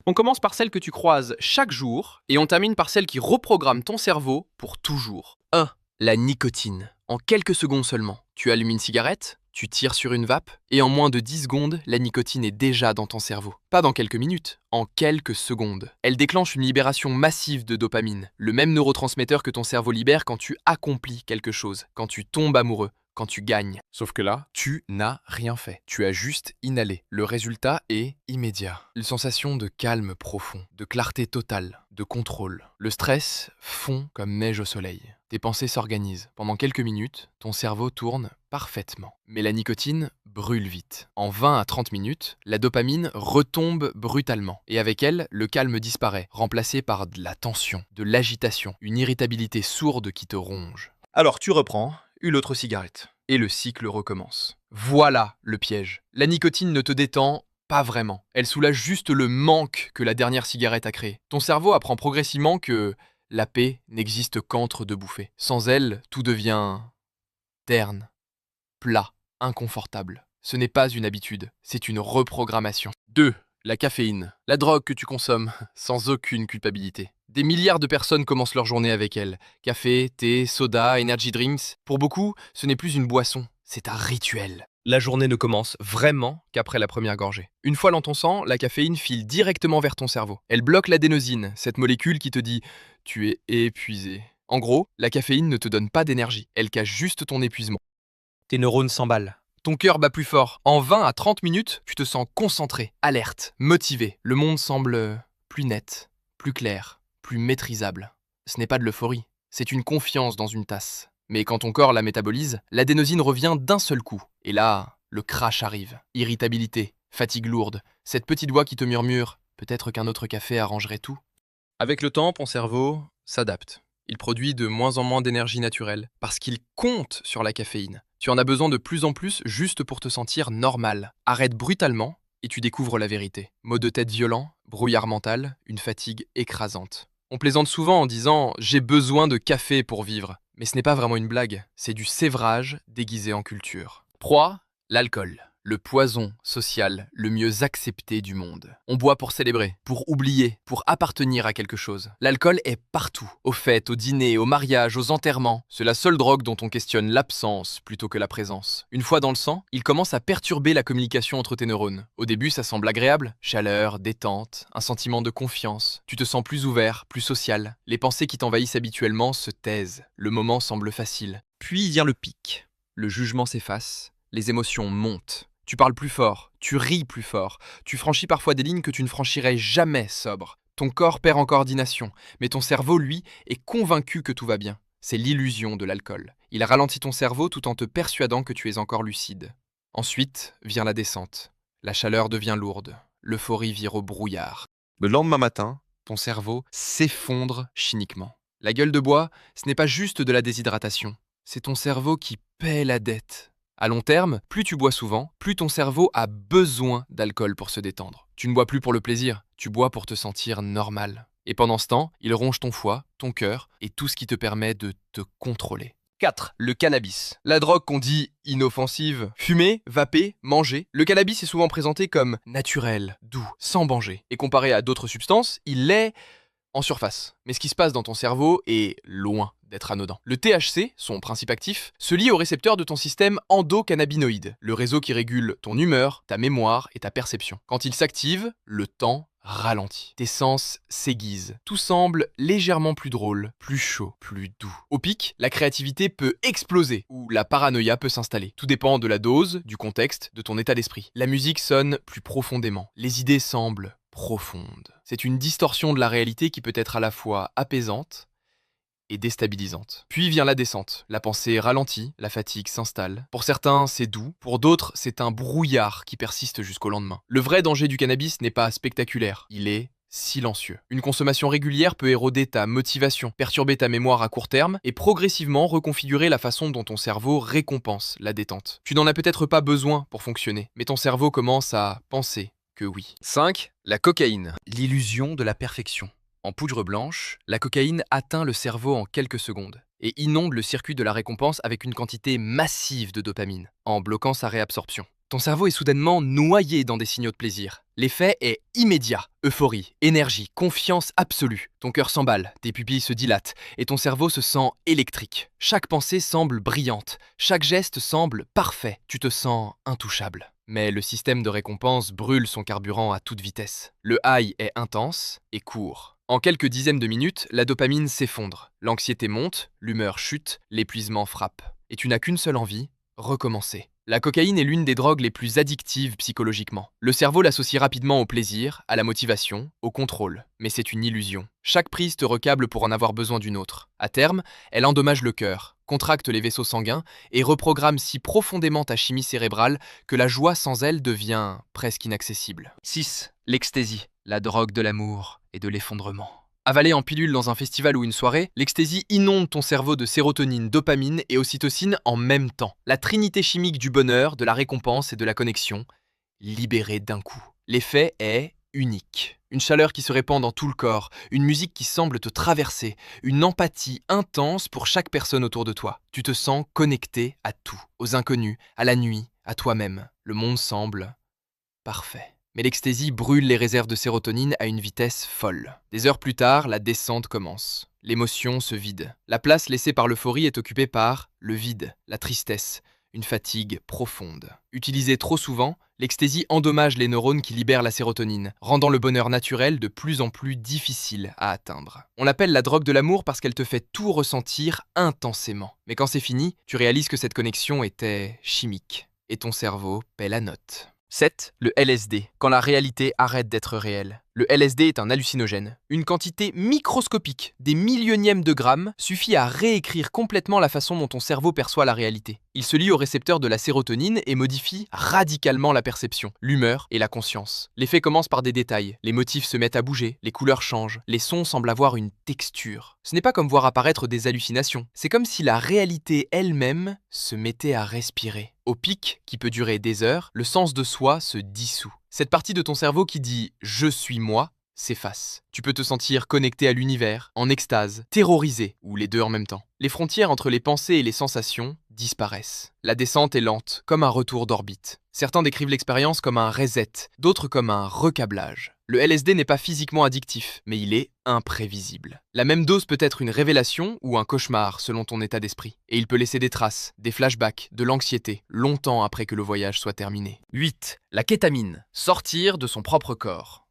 On commence par celle que tu croises chaque jour et on termine par celle qui reprogramme ton cerveau pour toujours. 1. La nicotine. En quelques secondes seulement, tu allumes une cigarette, tu tires sur une vape et en moins de 10 secondes, la nicotine est déjà dans ton cerveau. Pas dans quelques minutes, en quelques secondes. Elle déclenche une libération massive de dopamine, le même neurotransmetteur que ton cerveau libère quand tu accomplis quelque chose, quand tu tombes amoureux, quand tu gagnes. Sauf que là, tu n'as rien fait. Tu as juste inhalé. Le résultat est immédiat. Une sensation de calme profond, de clarté totale, de contrôle. Le stress fond comme neige au soleil. Tes pensées s'organisent. Pendant quelques minutes, ton cerveau tourne parfaitement. Mais la nicotine brûle vite. En 20 à 30 minutes, la dopamine retombe brutalement. Et avec elle, le calme disparaît, remplacé par de la tension, de l'agitation, une irritabilité sourde qui te ronge. Alors tu reprends une autre cigarette. Et le cycle recommence. Voilà le piège. La nicotine ne te détend pas vraiment. Elle soulage juste le manque que la dernière cigarette a créé. Ton cerveau apprend progressivement que la paix n'existe qu'entre deux bouffées. Sans elle, tout devient terne, plat, inconfortable. Ce n'est pas une habitude, c'est une reprogrammation. 2. La caféine. La drogue que tu consommes, sans aucune culpabilité. Des milliards de personnes commencent leur journée avec elle. Café, thé, soda, energy drinks. Pour beaucoup, ce n'est plus une boisson, c'est un rituel. La journée ne commence vraiment qu'après la première gorgée. Une fois dans ton sang, la caféine file directement vers ton cerveau. Elle bloque l'adénosine, cette molécule qui te dit « tu es épuisé ». En gros, la caféine ne te donne pas d'énergie, elle cache juste ton épuisement. Tes neurones s'emballent. Ton cœur bat plus fort. En 20 à 30 minutes, tu te sens concentré, alerte, motivé. Le monde semble plus net, plus clair, plus maîtrisable. Ce n'est pas de l'euphorie, c'est une confiance dans une tasse. Mais quand ton corps la métabolise, l'adénosine revient d'un seul coup. Et là, le crash arrive. Irritabilité, fatigue lourde, cette petite voix qui te murmure « peut-être qu'un autre café arrangerait tout ». Avec le temps, ton cerveau s'adapte. Il produit de moins en moins d'énergie naturelle, parce qu'il compte sur la caféine. Tu en as besoin de plus en plus juste pour te sentir normal. Arrête brutalement et tu découvres la vérité. Maux de tête violents, brouillard mental, une fatigue écrasante. On plaisante souvent en disant « j'ai besoin de café pour vivre ». Mais ce n'est pas vraiment une blague, c'est du sévrage déguisé en culture. 3. L'alcool. Le poison social le mieux accepté du monde. On boit pour célébrer, pour oublier, pour appartenir à quelque chose. L'alcool est partout. Aux fêtes, aux dîners, aux mariages, aux enterrements. C'est la seule drogue dont on questionne l'absence plutôt que la présence. Une fois dans le sang, il commence à perturber la communication entre tes neurones. Au début, ça semble agréable. Chaleur, détente, un sentiment de confiance. Tu te sens plus ouvert, plus social. Les pensées qui t'envahissent habituellement se taisent. Le moment semble facile. Puis vient le pic. Le jugement s'efface. Les émotions montent. Tu parles plus fort, tu ris plus fort, tu franchis parfois des lignes que tu ne franchirais jamais sobre. Ton corps perd en coordination, mais ton cerveau, lui, est convaincu que tout va bien. C'est l'illusion de l'alcool. Il ralentit ton cerveau tout en te persuadant que tu es encore lucide. Ensuite vient la descente. La chaleur devient lourde, l'euphorie vire au brouillard. Le lendemain matin, ton cerveau s'effondre chimiquement. La gueule de bois, ce n'est pas juste de la déshydratation, c'est ton cerveau qui paie la dette. À long terme, plus tu bois souvent, plus ton cerveau a besoin d'alcool pour se détendre. Tu ne bois plus pour le plaisir, tu bois pour te sentir normal. Et pendant ce temps, il ronge ton foie, ton cœur et tout ce qui te permet de te contrôler. 4. Le cannabis. La drogue qu'on dit inoffensive. Fumer, vaper, manger. Le cannabis est souvent présenté comme naturel, doux, sans danger. Et comparé à d'autres substances, il l'est en surface. Mais ce qui se passe dans ton cerveau est loin d'être anodin. Le THC, son principe actif, se lie au récepteur de ton système endocannabinoïde, le réseau qui régule ton humeur, ta mémoire et ta perception. Quand il s'active, le temps ralentit. Tes sens s'aiguisent. Tout semble légèrement plus drôle, plus chaud, plus doux. Au pic, la créativité peut exploser ou la paranoïa peut s'installer. Tout dépend de la dose, du contexte, de ton état d'esprit. La musique sonne plus profondément. Les idées semblent profondes. C'est une distorsion de la réalité qui peut être à la fois apaisante et déstabilisante. Puis vient la descente. La pensée ralentit, la fatigue s'installe. Pour certains, c'est doux. Pour d'autres, c'est un brouillard qui persiste jusqu'au lendemain. Le vrai danger du cannabis n'est pas spectaculaire. Il est silencieux. Une consommation régulière peut éroder ta motivation, perturber ta mémoire à court terme et progressivement reconfigurer la façon dont ton cerveau récompense la détente. Tu n'en as peut-être pas besoin pour fonctionner, mais ton cerveau commence à penser que oui. 5. La cocaïne. L'illusion de la perfection. En poudre blanche, la cocaïne atteint le cerveau en quelques secondes et inonde le circuit de la récompense avec une quantité massive de dopamine, en bloquant sa réabsorption. Ton cerveau est soudainement noyé dans des signaux de plaisir. L'effet est immédiat. Euphorie, énergie, confiance absolue. Ton cœur s'emballe, tes pupilles se dilatent et ton cerveau se sent électrique. Chaque pensée semble brillante, chaque geste semble parfait. Tu te sens intouchable. Mais le système de récompense brûle son carburant à toute vitesse. Le high est intense et court. En quelques dizaines de minutes, la dopamine s'effondre. L'anxiété monte, l'humeur chute, l'épuisement frappe. Et tu n'as qu'une seule envie, recommencer. La cocaïne est l'une des drogues les plus addictives psychologiquement. Le cerveau l'associe rapidement au plaisir, à la motivation, au contrôle. Mais c'est une illusion. Chaque prise te recable pour en avoir besoin d'une autre. À terme, elle endommage le cœur, contracte les vaisseaux sanguins et reprogramme si profondément ta chimie cérébrale que la joie sans elle devient presque inaccessible. 6. L'ecstasy, la drogue de l'amour et de l'effondrement. Avalé en pilule dans un festival ou une soirée, l'ecstasy inonde ton cerveau de sérotonine, dopamine et ocytocine en même temps. La trinité chimique du bonheur, de la récompense et de la connexion, libérée d'un coup. L'effet est unique. Une chaleur qui se répand dans tout le corps, une musique qui semble te traverser, une empathie intense pour chaque personne autour de toi. Tu te sens connecté à tout, aux inconnus, à la nuit, à toi-même. Le monde semble parfait. Mais l'ecstasy brûle les réserves de sérotonine à une vitesse folle. Des heures plus tard, la descente commence. L'émotion se vide. La place laissée par l'euphorie est occupée par le vide, la tristesse, une fatigue profonde. Utilisée trop souvent, l'ecstasy endommage les neurones qui libèrent la sérotonine, rendant le bonheur naturel de plus en plus difficile à atteindre. On l'appelle la drogue de l'amour parce qu'elle te fait tout ressentir intensément. Mais quand c'est fini, tu réalises que cette connexion était chimique. Et ton cerveau paie la note. 7. Le LSD, quand la réalité arrête d'être réelle. Le LSD est un hallucinogène. Une quantité microscopique, des millionièmes de grammes, suffit à réécrire complètement la façon dont ton cerveau perçoit la réalité. Il se lie aux récepteurs de la sérotonine et modifie radicalement la perception, l'humeur et la conscience. L'effet commence par des détails. Les motifs se mettent à bouger, les couleurs changent, les sons semblent avoir une texture. Ce n'est pas comme voir apparaître des hallucinations. C'est comme si la réalité elle-même se mettait à respirer. Au pic, qui peut durer des heures, le sens de soi se dissout. Cette partie de ton cerveau qui dit « je suis moi » s'efface. Tu peux te sentir connecté à l'univers, en extase, terrorisé, ou les deux en même temps. Les frontières entre les pensées et les sensations disparaissent. La descente est lente, comme un retour d'orbite. Certains décrivent l'expérience comme un reset, d'autres comme un recablage. Le LSD n'est pas physiquement addictif, mais il est imprévisible. La même dose peut être une révélation ou un cauchemar selon ton état d'esprit. Et il peut laisser des traces, des flashbacks, de l'anxiété, longtemps après que le voyage soit terminé. 8. La kétamine. Sortir de son propre corps.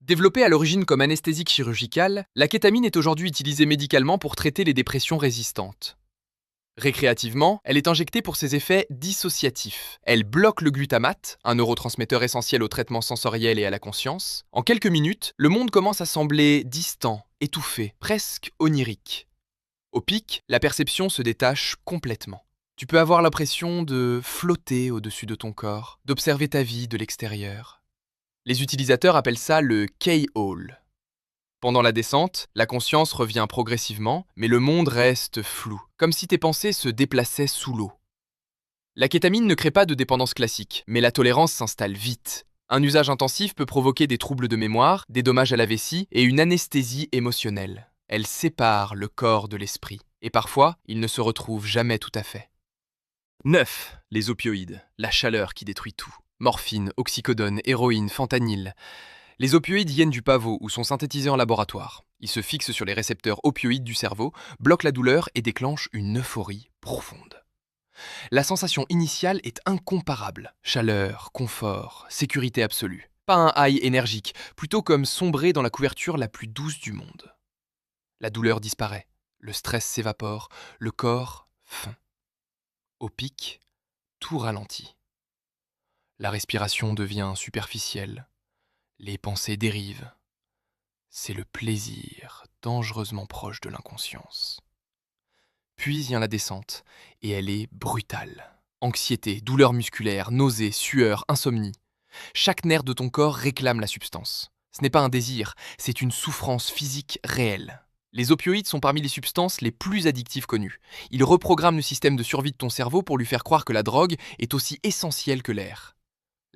Développée à l'origine comme anesthésique chirurgicale, la kétamine est aujourd'hui utilisée médicalement pour traiter les dépressions résistantes. Récréativement, elle est injectée pour ses effets dissociatifs. Elle bloque le glutamate, un neurotransmetteur essentiel au traitement sensoriel et à la conscience. En quelques minutes, le monde commence à sembler distant, étouffé, presque onirique. Au pic, la perception se détache complètement. Tu peux avoir l'impression de flotter au-dessus de ton corps, d'observer ta vie de l'extérieur. Les utilisateurs appellent ça le K-Hall. Pendant la descente, la conscience revient progressivement, mais le monde reste flou, comme si tes pensées se déplaçaient sous l'eau. La kétamine ne crée pas de dépendance classique, mais la tolérance s'installe vite. Un usage intensif peut provoquer des troubles de mémoire, des dommages à la vessie et une anesthésie émotionnelle. Elle sépare le corps de l'esprit, et parfois, ils ne se retrouvent jamais tout à fait. 9. Les opioïdes, la chaleur qui détruit tout. Morphine, oxycodone, héroïne, fentanyl. Les opioïdes viennent du pavot ou sont synthétisés en laboratoire. Ils se fixent sur les récepteurs opioïdes du cerveau, bloquent la douleur et déclenchent une euphorie profonde. La sensation initiale est incomparable. Chaleur, confort, sécurité absolue. Pas un high énergique, plutôt comme sombrer dans la couverture la plus douce du monde. La douleur disparaît, le stress s'évapore, le corps fond. Au pic, tout ralentit. La respiration devient superficielle. Les pensées dérivent. C'est le plaisir, dangereusement proche de l'inconscience. Puis vient la descente, et elle est brutale. Anxiété, douleur musculaire, nausée, sueur, insomnie. Chaque nerf de ton corps réclame la substance. Ce n'est pas un désir, c'est une souffrance physique réelle. Les opioïdes sont parmi les substances les plus addictives connues. Ils reprogramment le système de survie de ton cerveau pour lui faire croire que la drogue est aussi essentielle que l'air.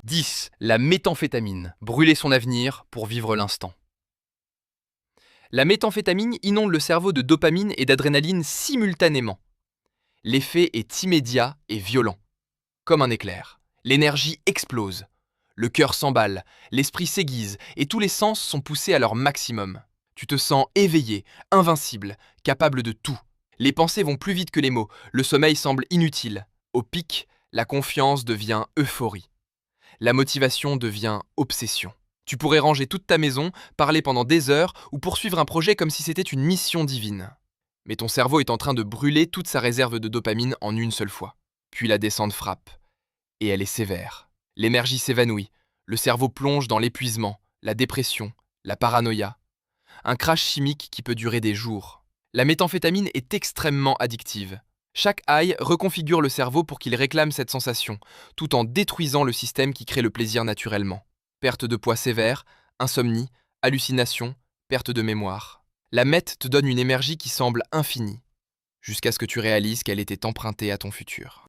10. La méthamphétamine. Brûler son avenir pour vivre l'instant. La méthamphétamine inonde le cerveau de dopamine et d'adrénaline simultanément. L'effet est immédiat et violent, comme un éclair. L'énergie explose. Le cœur s'emballe, l'esprit s'aiguise et tous les sens sont poussés à leur maximum. Tu te sens éveillé, invincible, capable de tout. Les pensées vont plus vite que les mots, le sommeil semble inutile. Au pic, la confiance devient euphorie. La motivation devient obsession. Tu pourrais ranger toute ta maison, parler pendant des heures ou poursuivre un projet comme si c'était une mission divine. Mais ton cerveau est en train de brûler toute sa réserve de dopamine en une seule fois. Puis la descente frappe. Et elle est sévère. L'énergie s'évanouit. Le cerveau plonge dans l'épuisement, la dépression, la paranoïa. Un crash chimique qui peut durer des jours. La méthamphétamine est extrêmement addictive. Chaque high reconfigure le cerveau pour qu'il réclame cette sensation, tout en détruisant le système qui crée le plaisir naturellement. Perte de poids sévère, insomnie, hallucinations, perte de mémoire. La meth te donne une énergie qui semble infinie, jusqu'à ce que tu réalises qu'elle était empruntée à ton futur.